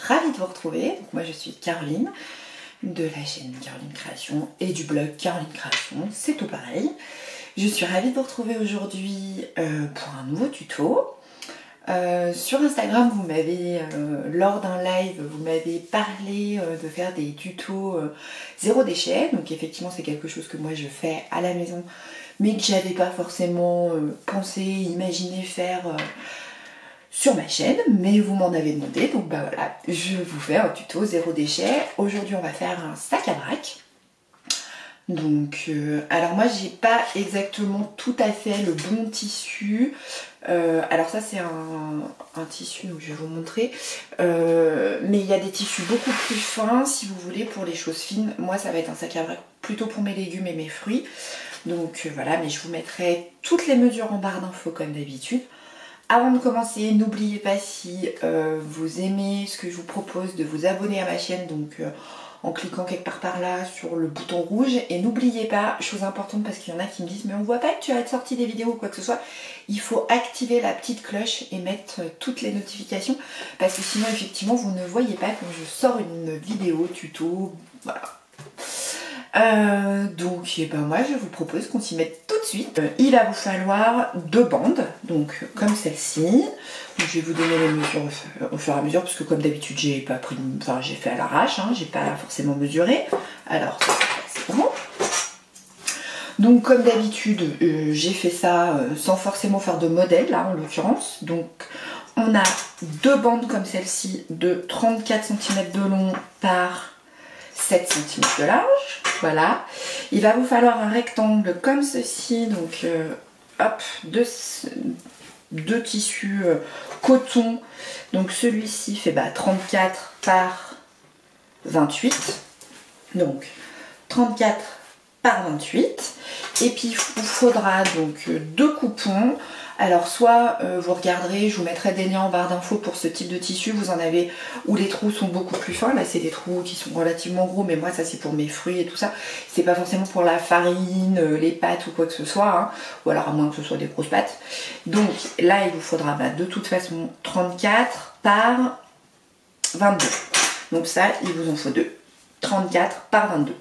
ravie de vous retrouver. Donc, moi je suis Caroline de la chaîne Caroline Création et du blog Caroline Création, c'est tout pareil. Je suis ravie de vous retrouver aujourd'hui pour un nouveau tuto. Sur Instagram, vous m'avez, lors d'un live, vous m'avez parlé de faire des tutos zéro déchet. Donc effectivement c'est quelque chose que moi je fais à la maison, mais que j'avais pas forcément pensé, imaginé faire sur ma chaîne, mais vous m'en avez demandé, donc bah voilà, je vous fais un tuto zéro déchet. Aujourd'hui on va faire un sac à vrac. Donc alors moi j'ai pas exactement tout à fait le bon tissu. Alors ça c'est un tissu, donc je vais vous montrer, mais il y a des tissus beaucoup plus fins si vous voulez pour les choses fines. Moi ça va être un sac à vrac plutôt pour mes légumes et mes fruits. Donc voilà, mais je vous mettrai toutes les mesures en barre d'infos comme d'habitude. Avant de commencer, n'oubliez pas, si vous aimez ce que je vous propose, de vous abonner à ma chaîne, donc en cliquant quelque part par là sur le bouton rouge. Et n'oubliez pas, chose importante, parce qu'il y en a qui me disent mais on voit pas que tu as sorti des vidéos ou quoi que ce soit, il faut activer la petite cloche et mettre toutes les notifications, parce que sinon effectivement vous ne voyez pas quand je sors une vidéo tuto, voilà. Donc et ben moi je vous propose qu'on s'y mette tout de suite. Il va vous falloir 2 bandes, donc comme celle-ci. Je vais vous donner les mesures au fur et à mesure, parce que comme d'habitude j'ai pas pris, enfin j'ai fait à l'arrache, hein, j'ai pas forcément mesuré. Alors c'est bon. Donc comme d'habitude j'ai fait ça sans forcément faire de modèle là en l'occurrence. Donc on a 2 bandes comme celle-ci de 34 cm de long par 7 cm de large, voilà. Il va vous falloir un rectangle comme ceci, donc hop, deux tissus coton. Donc celui-ci fait 34 par 28, donc 34 par 28. Et puis il vous faudra donc 2 coupons. Alors soit vous regarderez, je vous mettrai des liens en barre d'infos pour ce type de tissu. Vous en avez où les trous sont beaucoup plus fins. Là c'est des trous qui sont relativement gros, mais moi ça c'est pour mes fruits et tout ça. C'est pas forcément pour la farine, les pâtes ou quoi que ce soit, hein. Ou alors à moins que ce soit des grosses pâtes. Donc là il vous faudra de toute façon 34 par 22. Donc ça il vous en faut 2. 34 par 22.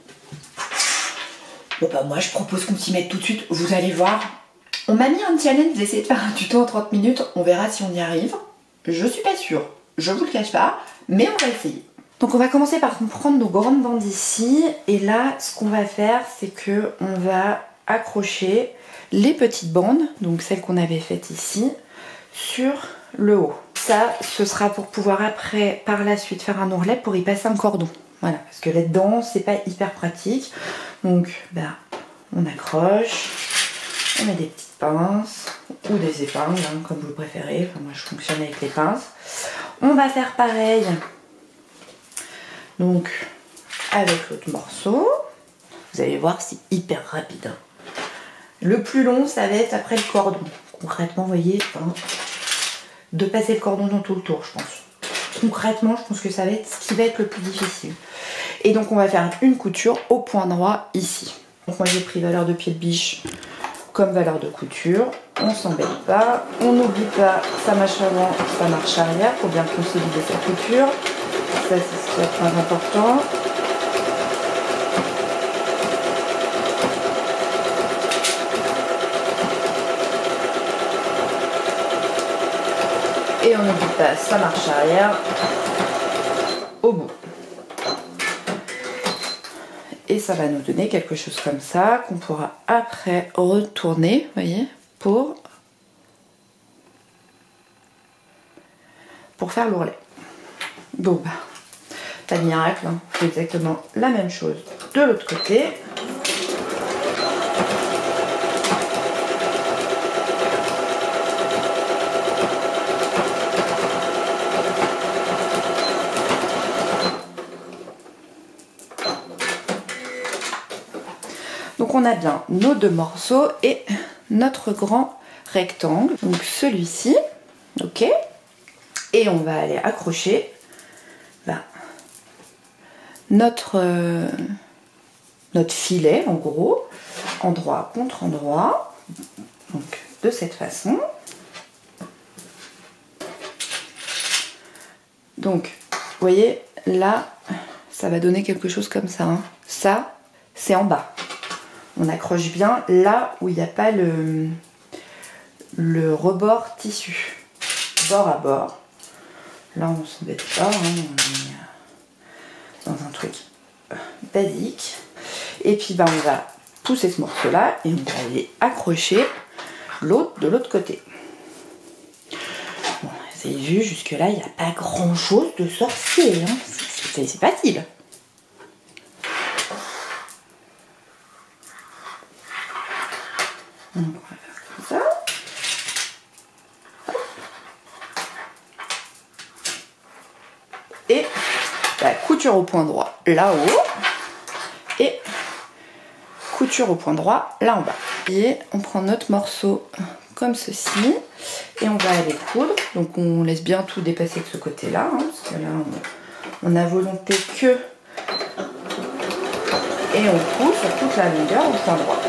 Bon bah moi je propose qu'on s'y mette tout de suite. Vous allez voir. On m'a mis un challenge d'essayer de faire un tuto en 30 minutes, on verra si on y arrive. Je suis pas sûre, je vous le cache pas, mais on va essayer. Donc on va commencer par prendre nos grandes bandes ici, et là ce qu'on va faire c'est que on va accrocher les petites bandes, donc celles qu'on avait faites ici, sur le haut. Ça, ce sera pour pouvoir après, par la suite, faire un ourlet pour y passer un cordon. Voilà, parce que là-dedans c'est pas hyper pratique. Donc on accroche. On met des petites pinces ou des épingles, hein, comme vous préférez. Enfin, moi je fonctionne avec les pinces. On va faire pareil donc avec l'autre morceau. Vous allez voir, c'est hyper rapide, hein. Le plus long ça va être après le cordon. Concrètement, vous voyez, de passer le cordon dans tout le tour, je pense. Concrètement, je pense que ça va être ce qui va être le plus difficile. Et donc on va faire une couture au point droit ici. Donc moi j'ai pris valeur de pied de biche comme valeur de couture, on s'embête pas, on n'oublie pas sa marche avant, sa marche arrière pour bien consolider sa couture, ça c'est ce qui est très important. Et on n'oublie pas sa marche arrière au bout. Et ça va nous donner quelque chose comme ça, qu'on pourra après retourner, vous voyez, pour faire l'ourlet. Bon pas de miracle, hein. C'est exactement la même chose de l'autre côté. Donc on a bien nos 2 morceaux et notre grand rectangle, donc celui-ci, ok. Et on va aller accrocher notre filet en gros, endroit contre endroit, donc de cette façon. Donc voyez, là, ça va donner quelque chose comme ça. Hein. Ça, c'est en bas. On accroche bien là où il n'y a pas le rebord tissu. Bord à bord. Là, on s'embête pas. Hein. On est dans un truc basique. Et puis, on va pousser ce morceau-là et on va aller accrocher l'autre de l'autre côté. Bon, vous avez vu, jusque-là, il n'y a pas grand-chose de sorcier. Hein. C'est facile. Donc, on va faire comme ça. Et la couture au point droit là-haut. Et couture au point droit là en bas. Et on prend notre morceau comme ceci. Et on va aller coudre. Donc on laisse bien tout dépasser de ce côté-là. Hein, parce que là, on a volonté que. Et on coud sur toute la longueur au point droit.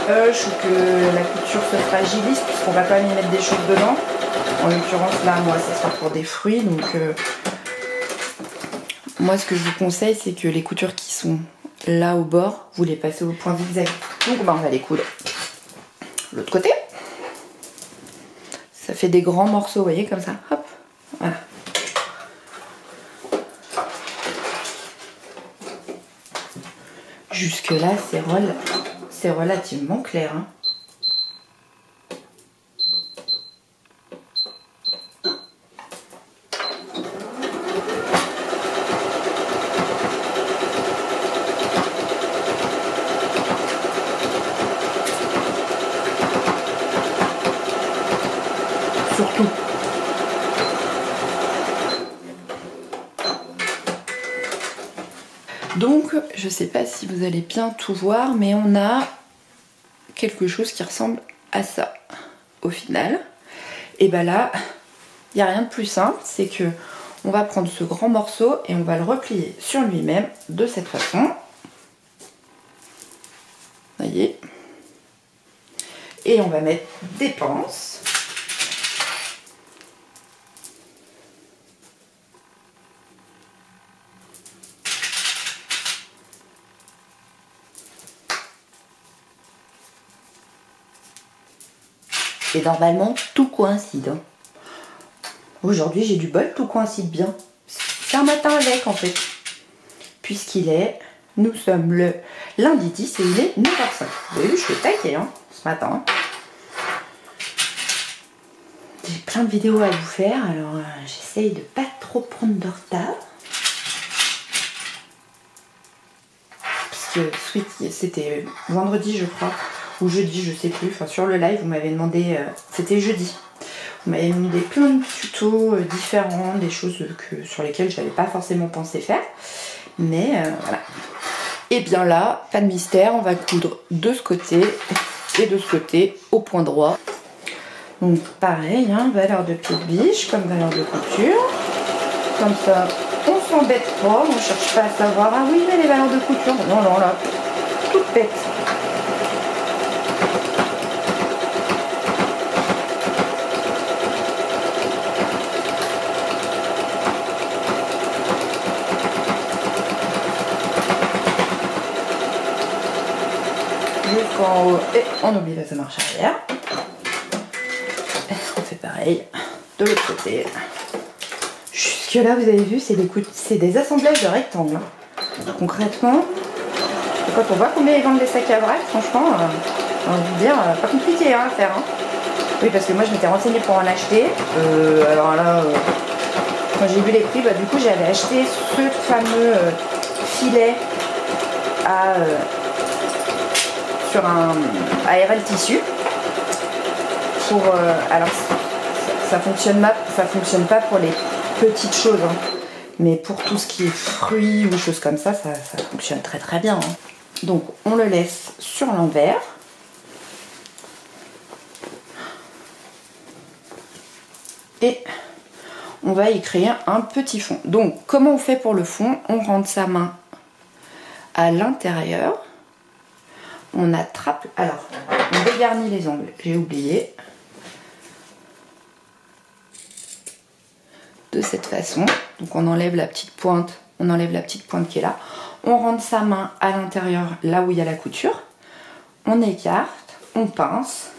Je trouve que la couture se fragilise puisqu'on va quand même y mettre des choses dedans. En l'occurrence là, moi ça sera pour des fruits. Donc moi ce que je vous conseille c'est que les coutures qui sont là au bord, vous les passez au point zigzag. Donc on va les coudre l'autre côté. Ça fait des grands morceaux, vous voyez, comme ça. Hop, voilà. Jusque là c'est relativement clair. Hein. Surtout. Donc, je sais pas si vous allez bien tout voir, mais on a quelque chose qui ressemble à ça au final. Et là, il n'y a rien de plus simple, c'est que on va prendre ce grand morceau et on va le replier sur lui-même de cette façon. Vous voyez. Et on va mettre des pinces. Et normalement, tout coïncide. Hein. Aujourd'hui, j'ai du bol, tout coïncide bien. C'est un matin avec, en fait. Puisqu'il est... Nous sommes le lundi 10 et il est 9h05. Vous avez vu, je suis au taquet, hein, ce matin. J'ai plein de vidéos à vous faire, alors j'essaye de pas trop prendre de retard. Parce que c'était vendredi, je crois. Ou jeudi, je sais plus, enfin sur le live, vous m'avez demandé, c'était jeudi, vous m'avez demandé plein de tutos différents, des choses sur lesquelles je n'avais pas forcément pensé faire, mais voilà. Et bien là, pas de mystère, on va coudre de ce côté et de ce côté au point droit. Donc pareil, hein, valeur de petite biche comme valeur de couture, comme ça on s'embête pas, on cherche pas à savoir, ah oui mais les valeurs de couture, non non là, toute bête. Jusqu'en haut et on oublie la marche arrière. On fait pareil de l'autre côté. Jusque là vous avez vu c'est des assemblages de rectangles. Concrètement, quand on voit combien ils vendent des sacs à vrac, franchement, j'ai envie de dire, pas compliqué hein, à faire. Hein. Oui parce que moi je m'étais renseignée pour en acheter. Alors là, quand j'ai vu les prix, du coup j'avais acheté ce fameux filet à... sur un ARL tissu pour alors ça fonctionne pas pour les petites choses hein, mais pour tout ce qui est fruits ou choses comme ça fonctionne très très bien hein. Donc on le laisse sur l'envers et on va y créer un petit fond. Donc comment on fait pour le fond? On rentre sa main à l'intérieur. On attrape, alors on dégarnit les angles, j'ai oublié. de cette façon. Donc on enlève la petite pointe, qui est là. On rentre sa main à l'intérieur, là où il y a la couture. On écarte, on pince.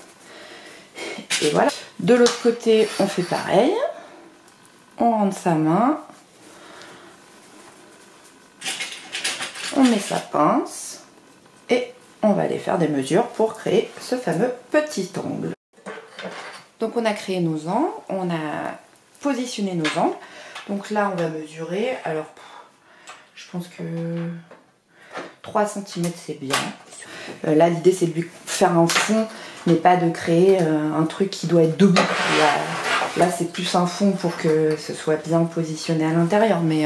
Et voilà. De l'autre côté, on fait pareil. On rentre sa main. On met sa pince. Et on va aller faire des mesures pour créer ce fameux petit angle. Donc on a créé nos angles, on a positionné nos angles. Donc là on va mesurer. Alors je pense que 3 cm c'est bien. Là l'idée c'est de lui faire un fond, mais pas de créer un truc qui doit être debout. Là c'est plus un fond pour que ce soit bien positionné à l'intérieur, mais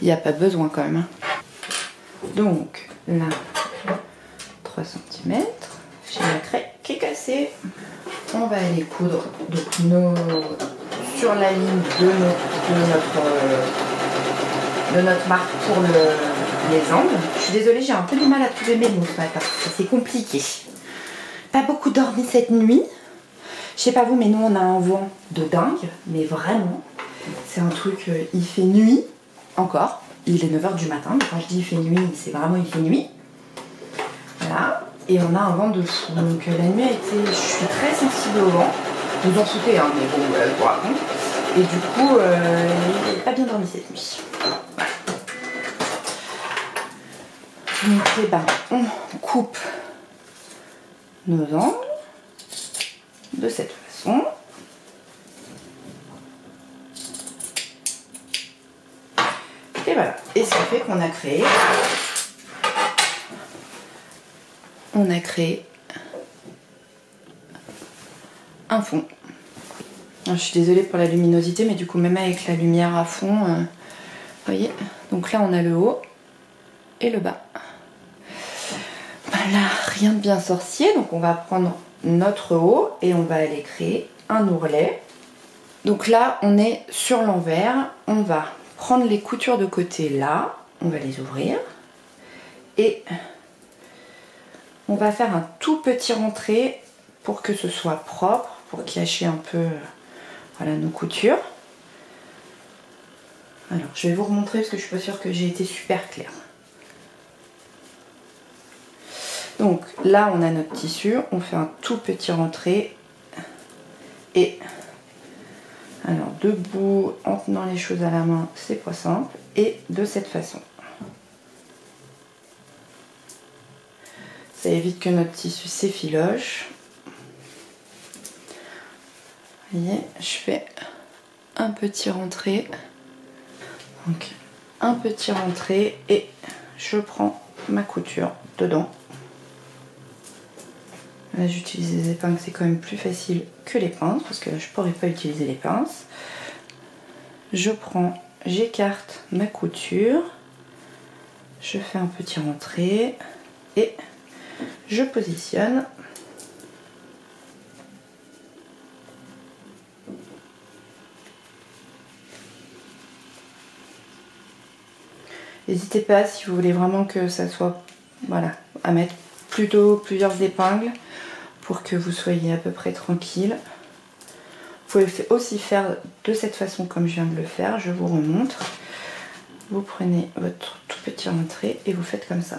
il n'y a pas besoin quand même. Donc là 3 cm, j'ai la craie qui est cassée. On va aller coudre donc sur la ligne de notre marque pour les angles. Je suis désolée, j'ai un peu du mal à trouver mes mots ce matin, c'est compliqué. Pas beaucoup dormi cette nuit. Je sais pas vous, mais nous on a un vent de dingue, mais vraiment, c'est un truc, il fait nuit encore. Il est 9 h du matin, mais quand je dis il fait nuit, c'est vraiment il fait nuit. Voilà. Et on a un vent de fou. Donc la nuit a été... Je suis très sensible au vent. Vous en foutez, hein, mais bon, je vous raconte. Et du coup, il n'a pas bien dormi cette nuit. Voilà. Donc eh ben, on coupe nos angles de cette façon. Et voilà. Et ça fait qu'on a créé... un fond. Alors, je suis désolée pour la luminosité, mais du coup même avec la lumière à fond, vous voyez, donc là on a le haut et le bas. Voilà, rien de bien sorcier. Donc on va prendre notre haut et on va aller créer un ourlet. Donc là on est sur l'envers, on va prendre les coutures de côté là, on va les ouvrir et on va faire un tout petit rentré pour que ce soit propre, pour cacher un peu voilà, nos coutures. Alors je vais vous remontrer parce que je suis pas sûre que j'ai été super claire. Donc là on a notre tissu, on fait un tout petit rentré et alors debout en tenant les choses à la main c'est pas simple et de cette façon. Ça évite que notre tissu s'effiloche. Vous voyez, je fais un petit rentré. Donc un petit rentré et je prends ma couture dedans. Là j'utilise les épingles, c'est quand même plus facile que les pinces parce que là je pourrais pas utiliser les pinces. Je prends, j'écarte ma couture, je fais un petit rentré et je positionne. N'hésitez pas si vous voulez vraiment que ça soit, voilà, à mettre plutôt plusieurs épingles pour que vous soyez à peu près tranquille. Vous pouvez aussi faire de cette façon comme je viens de le faire, je vous remontre. Vous prenez votre tout petit rentré et vous faites comme ça.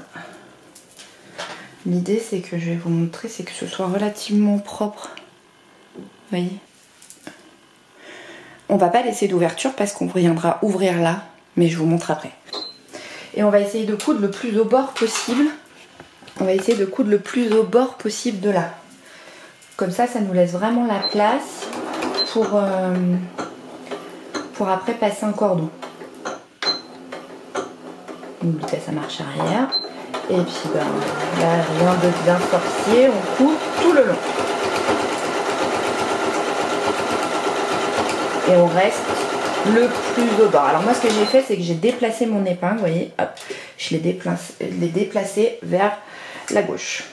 L'idée c'est que je vais vous montrer, c'est que ce soit relativement propre. Vous voyez ? On va pas laisser d'ouverture parce qu'on viendra ouvrir là, mais je vous montre après. Et on va essayer de coudre le plus au bord possible. On va essayer de coudre le plus au bord possible de là. Comme ça, ça nous laisse vraiment la place pour après passer un cordon. Donc ça marche arrière. Et puis ben, là, rien de bien sorcier, on coupe tout le long. Et on reste le plus au bord. Alors moi ce que j'ai fait c'est que j'ai déplacé mon épingle, vous voyez, hop, je l'ai déplacé vers la gauche.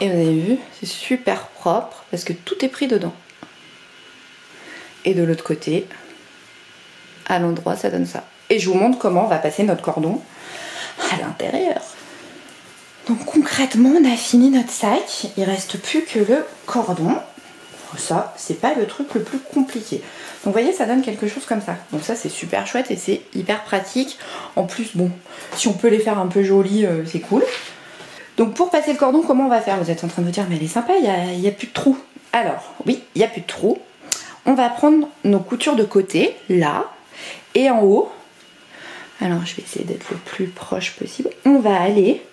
et vous avez vu, c'est super propre parce que tout est pris dedans. Et de l'autre côté, à l'endroit, ça donne ça. Et je vous montre comment on va passer notre cordon à l'intérieur. Donc concrètement, on a fini notre sac. Il reste plus que le cordon. Ça, c'est pas le truc le plus compliqué. Donc vous voyez, ça donne quelque chose comme ça. Donc ça, c'est super chouette et c'est hyper pratique. En plus, bon, si on peut les faire un peu jolis, c'est cool. Donc pour passer le cordon, comment on va faire? Vous êtes en train de vous dire, mais elle est sympa, il n'y a plus de trous. Alors, oui, il n'y a plus de trous. On va prendre nos coutures de côté, là, et en haut. Alors, je vais essayer d'être le plus proche possible. On va aller,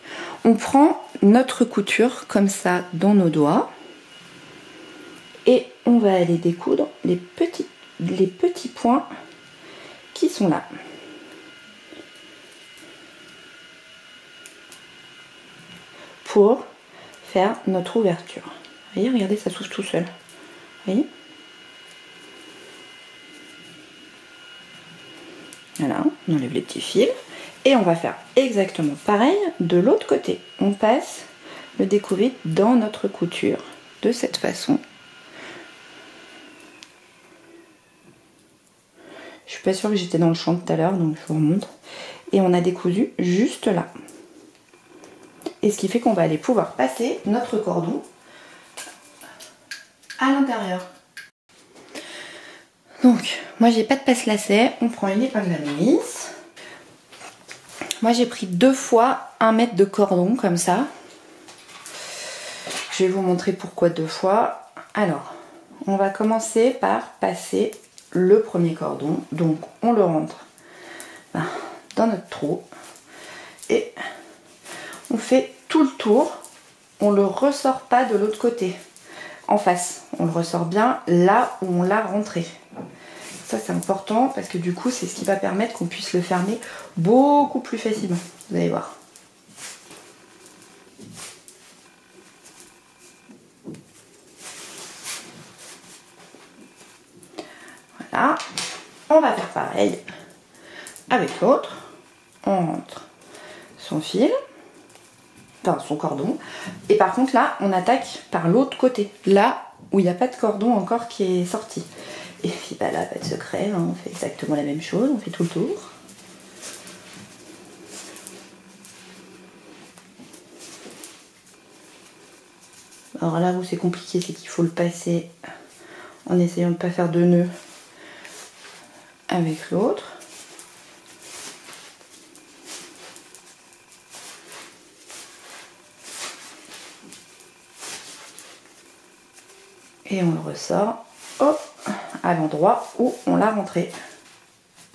on prend notre couture comme ça dans nos doigts. Et on va aller découdre les petits points qui sont là. Pour faire notre ouverture. Vous voyez, regardez, ça s'ouvre tout seul. Vous voyez? Voilà, on enlève les petits fils. Et on va faire exactement pareil de l'autre côté. On passe le découvert dans notre couture de cette façon. Je suis pas sûre que j'étais dans le champ tout à l'heure, donc je vous remonte. Et on a décousu juste là. Et ce qui fait qu'on va aller pouvoir passer notre cordon à l'intérieur. Donc, moi j'ai pas de passe-lacet, on prend une épingle à nourrice. Moi j'ai pris 2 fois 1 mètre de cordon comme ça. Je vais vous montrer pourquoi 2 fois. Alors, on va commencer par passer le premier cordon. Donc on le rentre dans notre trou et on fait tout le tour. On le ressort pas de l'autre côté, en face. On le ressort bien là où on l'a rentré. Ça c'est important parce que du coup c'est ce qui va permettre qu'on puisse le fermer beaucoup plus facilement. Vous allez voir. Voilà. On va faire pareil avec l'autre. On rentre son fil, enfin son cordon. Et par contre là, on attaque par l'autre côté. Là où il n'y a pas de cordon encore qui est sorti. Et puis bah là, pas de secret, hein, on fait exactement la même chose, on fait tout le tour. Alors là où c'est compliqué, c'est qu'il faut le passer en essayant de ne pas faire de nœuds avec l'autre. Et on le ressort à l'endroit où on l'a rentré.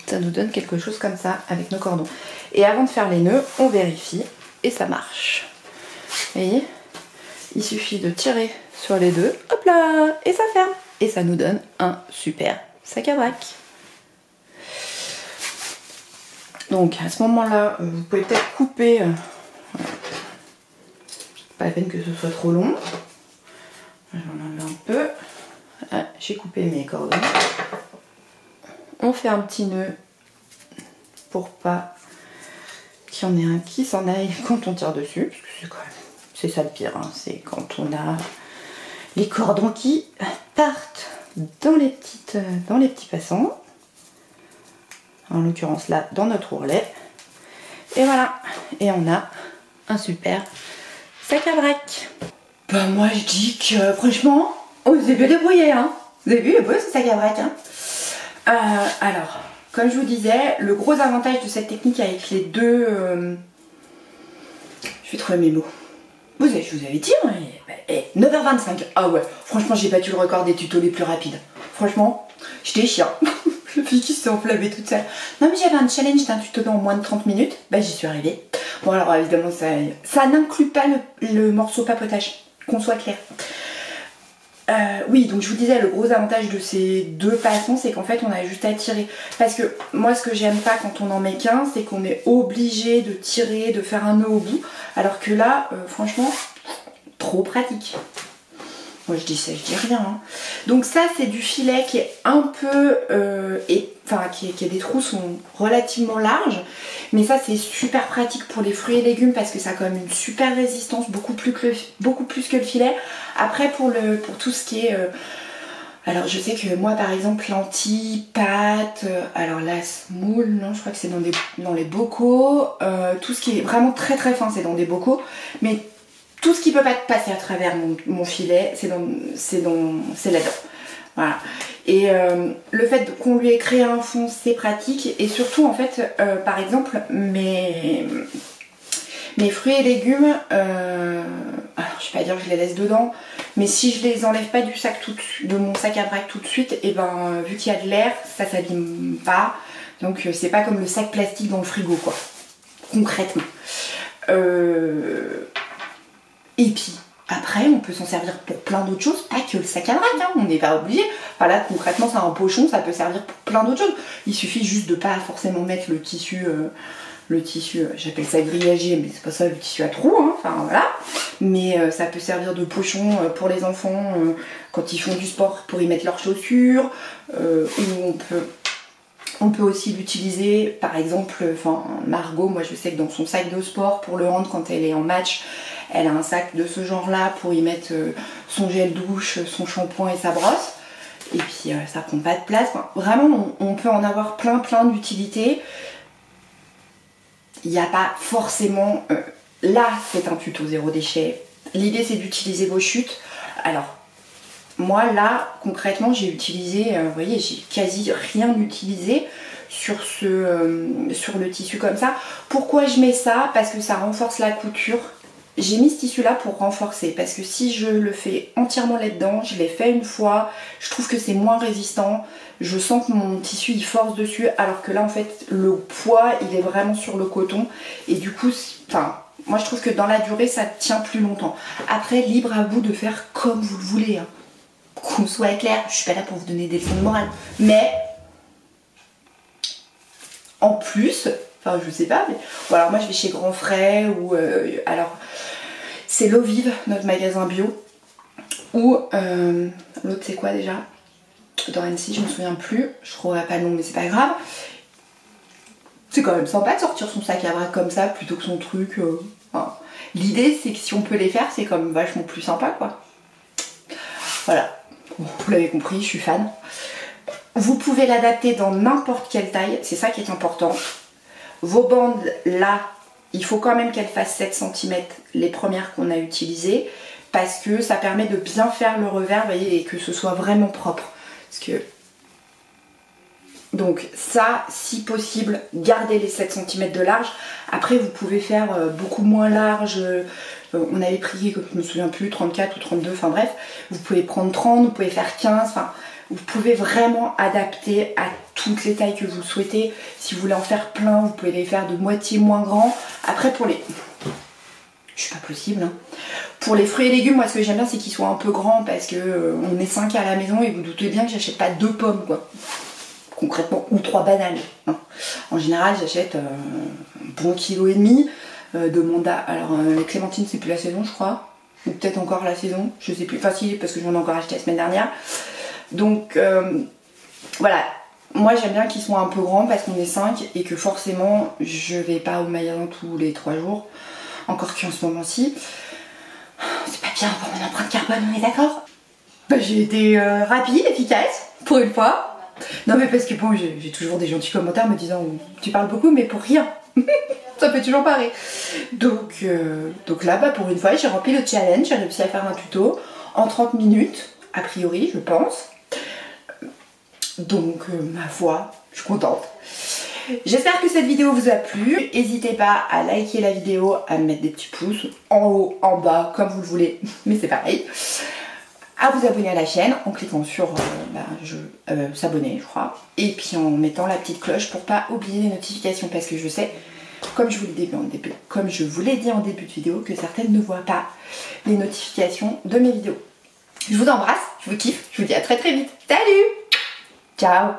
Ça nous donne quelque chose comme ça avec nos cordons. Et avant de faire les nœuds, on vérifie et ça marche. Vous voyez, il suffit de tirer sur les deux, hop là, et ça ferme. Et ça nous donne un super sac à vrac. Donc à ce moment-là, vous pouvez peut-être couper. Pas la peine que ce soit trop long. J'en enlève un peu. Ah, j'ai coupé mes cordons. On fait un petit nœud pour pas qu'il y en ait un qui s'en aille quand on tire dessus. Parce que c'est ça le pire, hein, c'est quand on a les cordons qui partent dans les petits passants. En l'occurrence là, dans notre ourlet. Et voilà. Et on a un super sac à vrac. Bah moi je dis que franchement, on s'est bien débrouillé, hein. Vous avez vu, il est beau ce sac à vrac, hein. Alors, comme je vous disais, le gros avantage de cette technique avec les deux... Je vais trouver mes mots. Je vous avais dit, hein, 9h25. Ah ouais, franchement j'ai battu le record des tutos les plus rapides. Franchement, j'étais chiant. La fille qui s'est enflammée toute seule. Non mais j'avais un challenge d'un tuto en moins de 30 minutes. Bah j'y suis arrivée. Bon alors évidemment ça n'inclut pas le morceau papotage. Qu'on soit clair. Oui, donc je vous disais, le gros avantage de ces deux passons, c'est qu'en fait on a juste à tirer. Parce que moi ce que j'aime pas quand on en met qu'un, c'est qu'on est obligé de tirer, de faire un nœud au bout. Alors que là, franchement, trop pratique. Moi je dis ça, je dis rien. Hein. Donc ça c'est du filet qui est un peu enfin qui est des trous sont relativement larges, mais ça c'est super pratique pour les fruits et légumes parce que ça a quand même une super résistance, beaucoup plus que le filet. Après pour tout ce qui est alors je sais que moi par exemple lentilles, pâtes, alors la semoule, non je crois que c'est dans les bocaux, tout ce qui est vraiment très très fin c'est dans des bocaux, mais tout ce qui peut pas passer à travers mon filet c'est là-dedans. Voilà. Et le fait qu'on lui ait créé un fond c'est pratique, et surtout en fait par exemple mes fruits et légumes, alors je vais pas dire que je les laisse dedans, mais si je les enlève pas du sac de mon sac à vrac tout de suite, et ben vu qu'il y a de l'air, ça s'abîme pas. Donc c'est pas comme le sac plastique dans le frigo quoi, concrètement. Et puis après on peut s'en servir pour plein d'autres choses, pas que le sac à vrac, hein, on n'est pas obligé. Enfin là concrètement c'est un pochon, ça peut servir pour plein d'autres choses. Il suffit juste de pas forcément mettre le tissu, j'appelle ça grillagé, mais c'est pas ça le tissu à trous, hein, enfin voilà. Mais ça peut servir de pochon pour les enfants quand ils font du sport pour y mettre leurs chaussures, ou on peut aussi l'utiliser, par exemple, Margot, moi je sais que dans son sac de sport pour le hand quand elle est en match, elle a un sac de ce genre là pour y mettre son gel douche, son shampoing et sa brosse. Et puis ça prend pas de place. Enfin, vraiment on peut en avoir plein d'utilités. Il n'y a pas forcément... là, c'est un tuto zéro déchet. L'idée, c'est d'utiliser vos chutes. Alors, moi, là, concrètement, j'ai utilisé... vous voyez, j'ai quasi rien utilisé sur le tissu comme ça. Pourquoi je mets ça? Parce que ça renforce la couture. J'ai mis ce tissu-là pour renforcer. Parce que si je le fais entièrement là-dedans, je l'ai fait une fois, je trouve que c'est moins résistant. Je sens que mon tissu il force dessus, alors que là en fait le poids il est vraiment sur le coton, et du coup moi je trouve que dans la durée ça tient plus longtemps. Après libre à vous de faire comme vous le voulez, hein. Qu'on soit clair, je suis pas là pour vous donner des leçons de morale, mais en plus, enfin je sais pas, mais bon, alors moi je vais chez Grand Frais, ou alors c'est L'Eau Vive, notre magasin bio, ou l'autre c'est quoi déjà dans Annecy, je me souviens plus, je trouverai pas le nom mais c'est pas grave. C'est quand même sympa de sortir son sac à vrac comme ça plutôt que son truc. Enfin, l'idée c'est que si on peut les faire, c'est quand même vachement plus sympa quoi. Voilà, bon, vous l'avez compris, je suis fan. Vous pouvez l'adapter dans n'importe quelle taille, c'est ça qui est important. Vos bandes là, il faut quand même qu'elles fassent 7 cm les premières qu'on a utilisées, parce que ça permet de bien faire le revers, vous voyez, et que ce soit vraiment propre. Parce que... Donc ça, si possible, gardez les 7 cm de large. Après vous pouvez faire beaucoup moins large. On avait pris, je me souviens plus, 34 ou 32, enfin bref. Vous pouvez prendre 30, vous pouvez faire 15, enfin vous pouvez vraiment adapter à toutes les tailles que vous souhaitez. Si vous voulez en faire plein, vous pouvez les faire de moitié moins grand. Après pour les... Je suis pas possible, hein. Pour les fruits et légumes, moi ce que j'aime bien c'est qu'ils soient un peu grands, parce que on est 5 à la maison et vous doutez bien que j'achète pas 2 pommes quoi. Concrètement, ou 3 bananes, hein. En général j'achète un bon kilo et demi de mandat. Alors les clémentines c'est plus la saison je crois, ou peut-être encore la saison, je sais plus, enfin si, parce que j'en ai encore acheté la semaine dernière. Donc voilà, moi j'aime bien qu'ils soient un peu grands parce qu'on est 5 et que forcément je vais pas au magasin tous les 3 jours, encore qu'en ce moment-ci c'est pas bien pour mon empreinte carbone, on est d'accord? Bah, j'ai été rapide, efficace, pour une fois. Non mais parce que bon, j'ai toujours des gentils commentaires me disant tu parles beaucoup mais pour rien. Ça fait toujours pareil. Donc là bah, pour une fois j'ai rempli le challenge, j'ai réussi à faire un tuto en 30 minutes a priori je pense. Donc ma foi, je suis contente. J'espère que cette vidéo vous a plu. N'hésitez pas à liker la vidéo, à me mettre des petits pouces en haut, en bas, comme vous le voulez, mais c'est pareil. À vous abonner à la chaîne en cliquant sur s'abonner je crois, et puis en mettant la petite cloche pour pas oublier les notifications, parce que je sais, comme je vous l'ai dit en début de vidéo, que certaines ne voient pas les notifications de mes vidéos. Je vous embrasse, je vous kiffe, je vous dis à très vite. Salut, ciao.